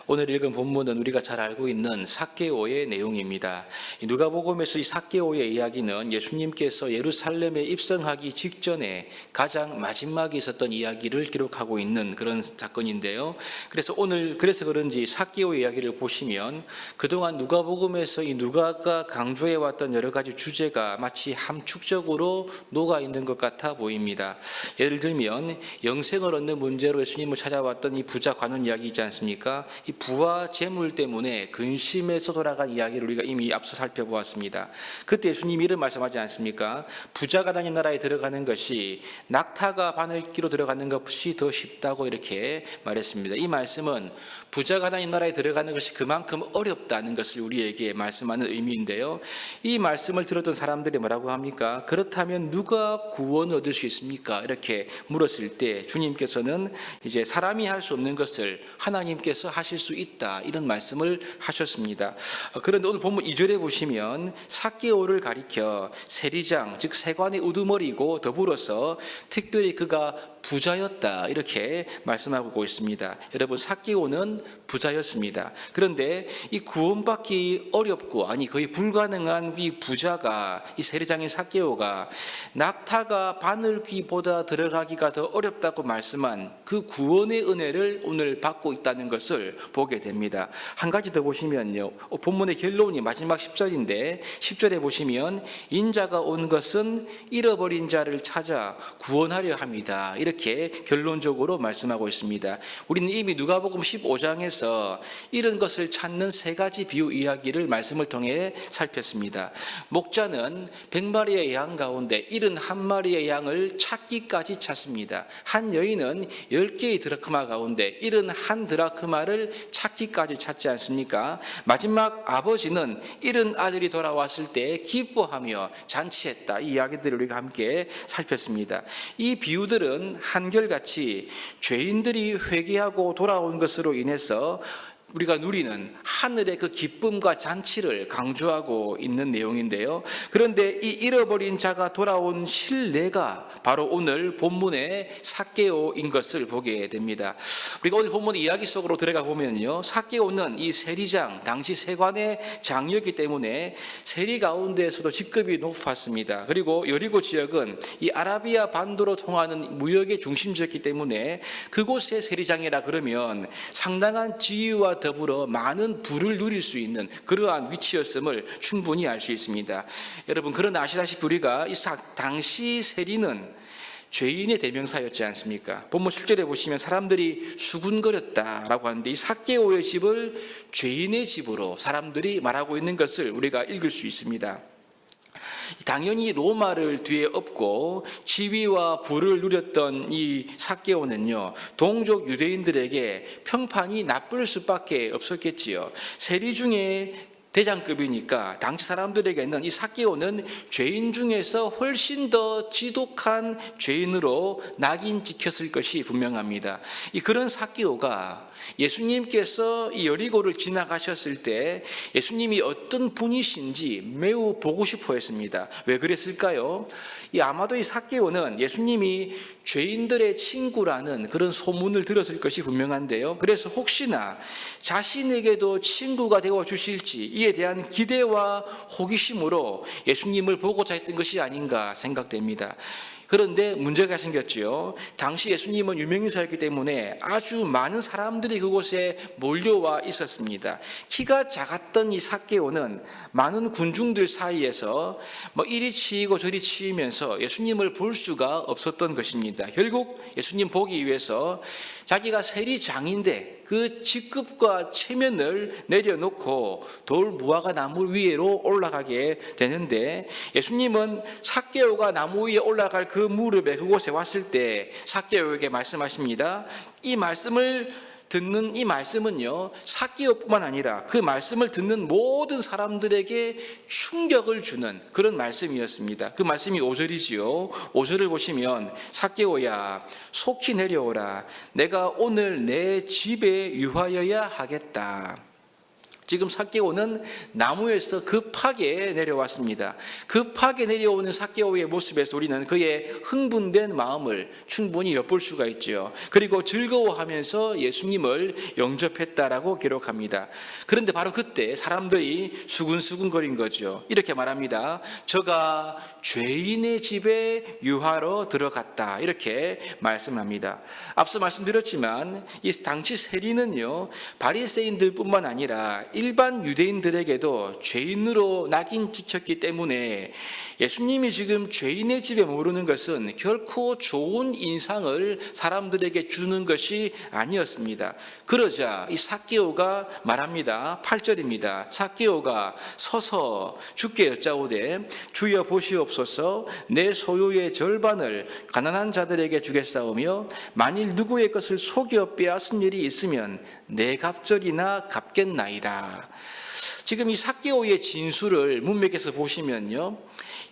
오늘 읽은 본문은 우리가 잘 알고 있는 삭개오의 내용입니다. 누가복음에서 이 삭개오의 이야기는 예수님께서 예루살렘에 입성하기 직전에 가장 마지막에 있었던 이야기를 기록하고 있는 그런 사건인데요. 그래서 그런지 삭개오의 이야기를 보시면 그동안 누가복음에서 이 누가가 강조해왔던 여러 가지 주제가 마치 함축적으로 녹아 있는 것 같아 보입니다. 예를 들면 영생을 얻는 문제로 예수님을 찾아왔던 이 부자 관원 이야기 있지 않습니까? 이 부와 재물 때문에 근심에서 돌아간 이야기를 우리가 이미 앞서 살펴보았습니다. 그때 예수님이 이런 말씀하지 않습니까? 부자가 하나님 나라에 들어가는 것이 낙타가 바늘기로 들어가는 것이 더 쉽다고 이렇게 말했습니다. 이 말씀은 부자가 하나님 나라에 들어가는 것이 그만큼 어렵다는 것을 우리에게 말씀하는 의미인데요. 이 말씀을 들었던 사람들이 뭐라고 합니까? 그렇다면 누가 구원을 얻을 수 있습니까? 이렇게 물었을 때 주님께서는 이제 사람이 할 수 없는 것을 하나님께서 하실 수 있다, 이런 말씀을 하셨습니다. 그런데 오늘 본문 2절에 보시면 삭개오를 가리켜 세리장, 즉 세관의 우두머리고 더불어서 특별히 그가 부자였다, 이렇게 말씀하고 있습니다. 여러분, 삭개오는 부자였습니다. 그런데 이 구원받기 어렵고 거의 불가능한 이 부자가, 이 세리장인 삭개오가 낙타가 바늘귀보다 들어가기가 더 어렵다고 말씀한 그 구원의 은혜를 오늘 받고 있다는 것을 보게 됩니다. 한 가지 더 보시면요, 본문의 결론이 마지막 10절인데 10절에 보시면 인자가 온 것은 잃어버린 자를 찾아 구원하려 합니다, 이렇게 결론적으로 말씀하고 있습니다. 우리는 이미 누가복음 15장에서 이런 것을 찾는 세 가지 비유 이야기를 말씀을 통해 살폈습니다. 목자는 100마리의 양 가운데 71마리의 양을 찾기까지 찾습니다. 한 여인은 10개의 드라크마 가운데 71드라크마를 찾기까지 찾지 않습니까? 마지막 아버지는 잃은 아들이 돌아왔을 때 기뻐하며 잔치했다, 이 이야기들을 우리가 함께 살폈습니다. 이 비유들은 한결같이 죄인들이 회개하고 돌아온 것으로 인해서 우리가 누리는 하늘의 그 기쁨과 잔치를 강조하고 있는 내용인데요. 그런데 이 잃어버린 자가 돌아온 실내가 바로 오늘 본문의 삭개오인 것을 보게 됩니다. 우리가 오늘 본문 이야기 속으로 들어가 보면요, 삭개오는 이 세리장, 당시 세관의 장이었기 때문에 세리 가운데에서도 직급이 높았습니다. 그리고 여리고 지역은 이 아라비아 반도로 통하는 무역의 중심지였기 때문에 그곳의 세리장이라 그러면 상당한 지위와 더불어 많은 부를 누릴 수 있는 그러한 위치였음을 충분히 알 수 있습니다. 여러분, 그러나 아시다시피 우리가 이 당시 세리는 죄인의 대명사였지 않습니까? 본문 7절에 보시면 사람들이 수군거렸다라고 하는데 이 삭개오의 집을 죄인의 집으로 사람들이 말하고 있는 것을 우리가 읽을 수 있습니다. 당연히 로마를 뒤에 업고 지위와 부를 누렸던 이 삭개오는요, 동족 유대인들에게 평판이 나쁠 수밖에 없었겠지요. 세리 중에 대장급이니까 당시 사람들에게는 이 삭개오는 죄인 중에서 훨씬 더 지독한 죄인으로 낙인 찍혔을 것이 분명합니다. 그런 삭개오가 예수님께서 이 여리고를 지나가셨을 때 예수님이 어떤 분이신지 매우 보고 싶어 했습니다. 왜 그랬을까요? 아마도 이 삭개오는 예수님이 죄인들의 친구라는 그런 소문을 들었을 것이 분명한데요. 그래서 혹시나 자신에게도 친구가 되어 주실지 이에 대한 기대와 호기심으로 예수님을 보고자 했던 것이 아닌가 생각됩니다. 그런데 문제가 생겼지요. 당시 예수님은 유명인사였기 때문에 아주 많은 사람들이 그곳에 몰려와 있었습니다. 키가 작았던 이 삭개오는 많은 군중들 사이에서 이리 치이고 저리 치이면서 예수님을 볼 수가 없었던 것입니다. 결국 예수님 보기 위해서 자기가 세리장인데 그 직급과 체면을 내려놓고 돌 무화과 나무 위로 올라가게 되는데, 예수님은 삭개오가 나무 위에 올라갈 그 무렵에 그곳에 왔을 때 삭개오에게 말씀하십니다. 이 말씀은요, 삭개오뿐만 아니라 그 말씀을 듣는 모든 사람들에게 충격을 주는 그런 말씀이었습니다. 그 말씀이 5절이지요. 5절을 보시면 삭개오야, 속히 내려오라. 내가 오늘 내 집에 유하여야 하겠다. 지금 삭개오는 나무에서 급하게 내려왔습니다. 급하게 내려오는 삭개오의 모습에서 우리는 그의 흥분된 마음을 충분히 엿볼 수가 있죠. 그리고 즐거워하면서 예수님을 영접했다라고 기록합니다. 그런데 바로 그때 사람들이 수근수근거린 거죠. 이렇게 말합니다. 저가 죄인의 집에 유하러 들어갔다, 이렇게 말씀합니다. 앞서 말씀드렸지만 이 당시 세리는요, 바리새인들뿐만 아니라 일반 유대인들에게도 죄인으로 낙인 찍혔기 때문에 예수님이 지금 죄인의 집에 머무르는 것은 결코 좋은 인상을 사람들에게 주는 것이 아니었습니다. 그러자 이 삭개오가 말합니다. 8절입니다. 삭개오가 서서 주께 여짜오되 주여 보시옵소서, 내 소유의 절반을 가난한 자들에게 주겠사오며 만일 누구의 것을 속여 빼앗은 일이 있으면 내 갑절이나 갚겠나이다. 지금 이 삭개오의 진술을 문맥에서 보시면요,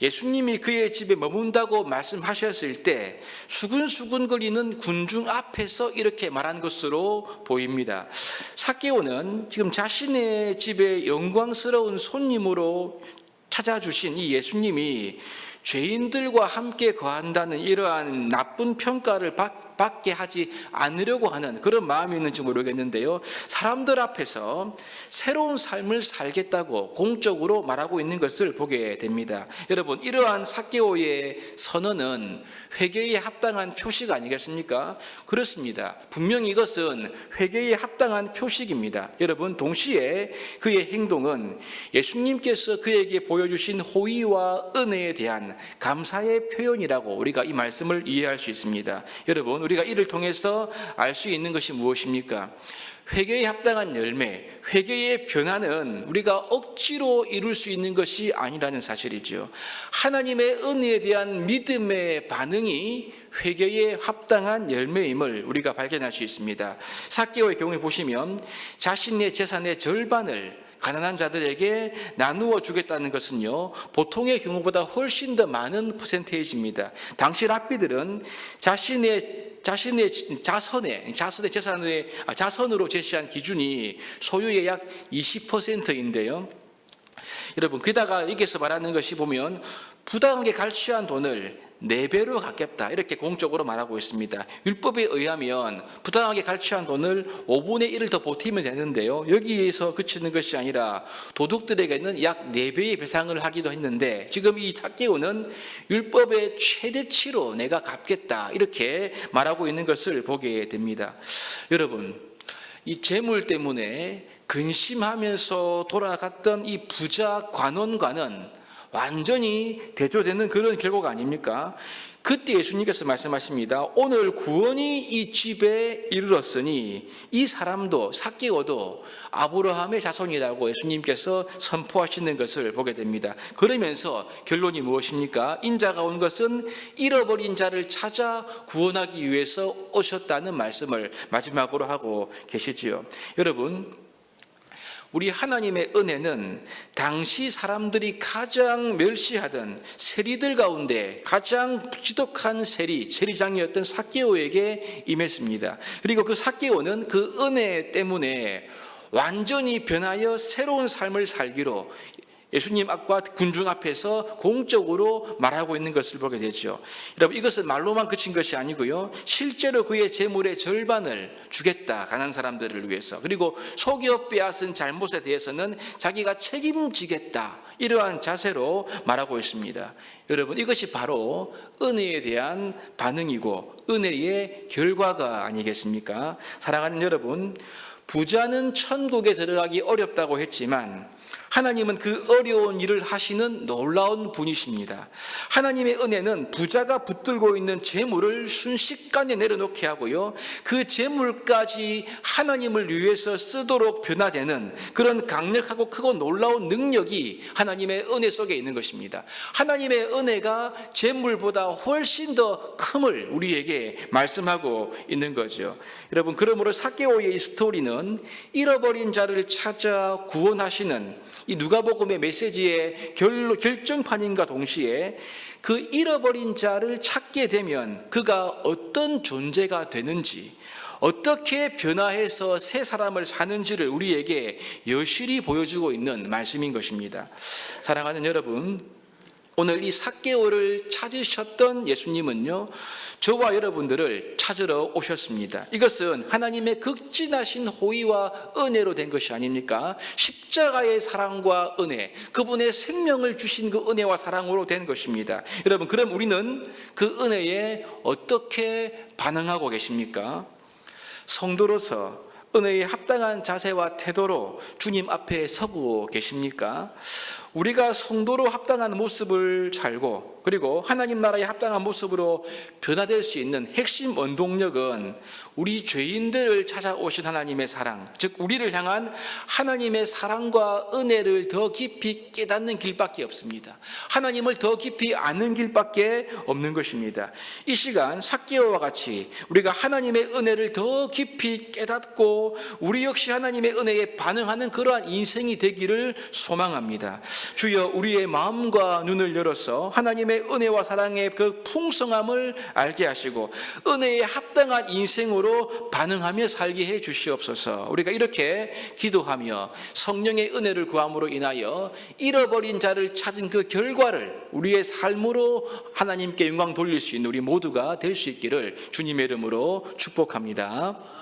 예수님이 그의 집에 머문다고 말씀하셨을 때 수근수근거리는 군중 앞에서 이렇게 말한 것으로 보입니다. 삭개오는 지금 자신의 집에 영광스러운 손님으로 찾아주신 이 예수님이 죄인들과 함께 거한다는 이러한 나쁜 평가를 받게 하지 않으려고 하는 그런 마음이 있는지 모르겠는데요, 사람들 앞에서 새로운 삶을 살겠다고 공적으로 말하고 있는 것을 보게 됩니다. 여러분, 이러한 삭개오의 선언은 회개에 합당한 표식 아니겠습니까? 그렇습니다. 분명히 이것은 회개에 합당한 표식입니다. 여러분, 동시에 그의 행동은 예수님께서 그에게 보여주신 호의와 은혜에 대한 감사의 표현이라고 우리가 이 말씀을 이해할 수 있습니다. 여러분, 우리가 이를 통해서 알 수 있는 것이 무엇입니까? 회개에 합당한 열매, 회개의 변화는 우리가 억지로 이룰 수 있는 것이 아니라는 사실이죠. 하나님의 은혜에 대한 믿음의 반응이 회개에 합당한 열매임을 우리가 발견할 수 있습니다. 삭개오의 경우에 보시면 자신의 재산의 절반을 가난한 자들에게 나누어 주겠다는 것은요, 보통의 경우보다 훨씬 더 많은 퍼센테이지입니다. 당시 랍비들은 자신의 자선으로 제시한 기준이 소유의 약 20%인데요. 여러분, 게다가 여기서 말하는 것이 보면 부당하게 갈취한 돈을 4배로 갚겠다, 이렇게 공적으로 말하고 있습니다. 율법에 의하면 부당하게 갈취한 돈을 5분의 1을 더 보태면 되는데요, 여기에서 그치는 것이 아니라 도둑들에게는 약 4배의 배상을 하기도 했는데, 지금 이 삭개오는 율법의 최대치로 내가 갚겠다, 이렇게 말하고 있는 것을 보게 됩니다. 여러분, 이 재물 때문에 근심하면서 돌아갔던 이 부자 관원과는 완전히 대조되는 그런 결과가 아닙니까? 그때 예수님께서 말씀하십니다. 오늘 구원이 이 집에 이르렀으니 이 사람도 삭개오도 아브라함의 자손이라고 예수님께서 선포하시는 것을 보게 됩니다. 그러면서 결론이 무엇입니까? 인자가 온 것은 잃어버린 자를 찾아 구원하기 위해서 오셨다는 말씀을 마지막으로 하고 계시지요. 여러분, 우리 하나님의 은혜는 당시 사람들이 가장 멸시하던 세리들 가운데 가장 지독한 세리장이었던 삭개오에게 임했습니다. 그리고 그 삭개오는 그 은혜 때문에 완전히 변하여 새로운 삶을 살기로 예수님 앞과 군중 앞에서 공적으로 말하고 있는 것을 보게 되죠. 여러분, 이것은 말로만 그친 것이 아니고요, 실제로 그의 재물의 절반을 주겠다, 가난한 사람들을 위해서. 그리고 속여 빼앗은 잘못에 대해서는 자기가 책임지겠다, 이러한 자세로 말하고 있습니다. 여러분, 이것이 바로 은혜에 대한 반응이고 은혜의 결과가 아니겠습니까? 사랑하는 여러분, 부자는 천국에 들어가기 어렵다고 했지만 하나님은 그 어려운 일을 하시는 놀라운 분이십니다. 하나님의 은혜는 부자가 붙들고 있는 재물을 순식간에 내려놓게 하고요, 그 재물까지 하나님을 위해서 쓰도록 변화되는 그런 강력하고 크고 놀라운 능력이 하나님의 은혜 속에 있는 것입니다. 하나님의 은혜가 재물보다 훨씬 더 큼을 우리에게 말씀하고 있는 거죠. 여러분, 그러므로 삭개오의 이 스토리는 잃어버린 자를 찾아 구원하시는 이 누가복음의 메시지의 결정판인과 동시에 그 잃어버린 자를 찾게 되면 그가 어떤 존재가 되는지, 어떻게 변화해서 새 사람을 사는지를 우리에게 여실히 보여주고 있는 말씀인 것입니다. 사랑하는 여러분, 오늘 이 삭개오를 찾으셨던 예수님은요, 저와 여러분들을 찾으러 오셨습니다. 이것은 하나님의 극진하신 호의와 은혜로 된 것이 아닙니까? 십자가의 사랑과 은혜, 그분의 생명을 주신 그 은혜와 사랑으로 된 것입니다. 여러분, 그럼 우리는 그 은혜에 어떻게 반응하고 계십니까? 성도로서 은혜에 합당한 자세와 태도로 주님 앞에 서고 계십니까? 우리가 성도로 합당한 모습을 살고 그리고 하나님 나라에 합당한 모습으로 변화될 수 있는 핵심 원동력은 우리 죄인들을 찾아오신 하나님의 사랑, 즉 우리를 향한 하나님의 사랑과 은혜를 더 깊이 깨닫는 길밖에 없습니다. 하나님을 더 깊이 아는 길밖에 없는 것입니다. 이 시간 삭개오와 같이 우리가 하나님의 은혜를 더 깊이 깨닫고 우리 역시 하나님의 은혜에 반응하는 그러한 인생이 되기를 소망합니다. 주여, 우리의 마음과 눈을 열어서 하나님의 은혜와 사랑의 그 풍성함을 알게 하시고 은혜에 합당한 인생으로 반응하며 살게 해 주시옵소서. 우리가 이렇게 기도하며 성령의 은혜를 구함으로 인하여 잃어버린 자를 찾은 그 결과를 우리의 삶으로 하나님께 영광 돌릴 수 있는 우리 모두가 될 수 있기를 주님의 이름으로 축복합니다.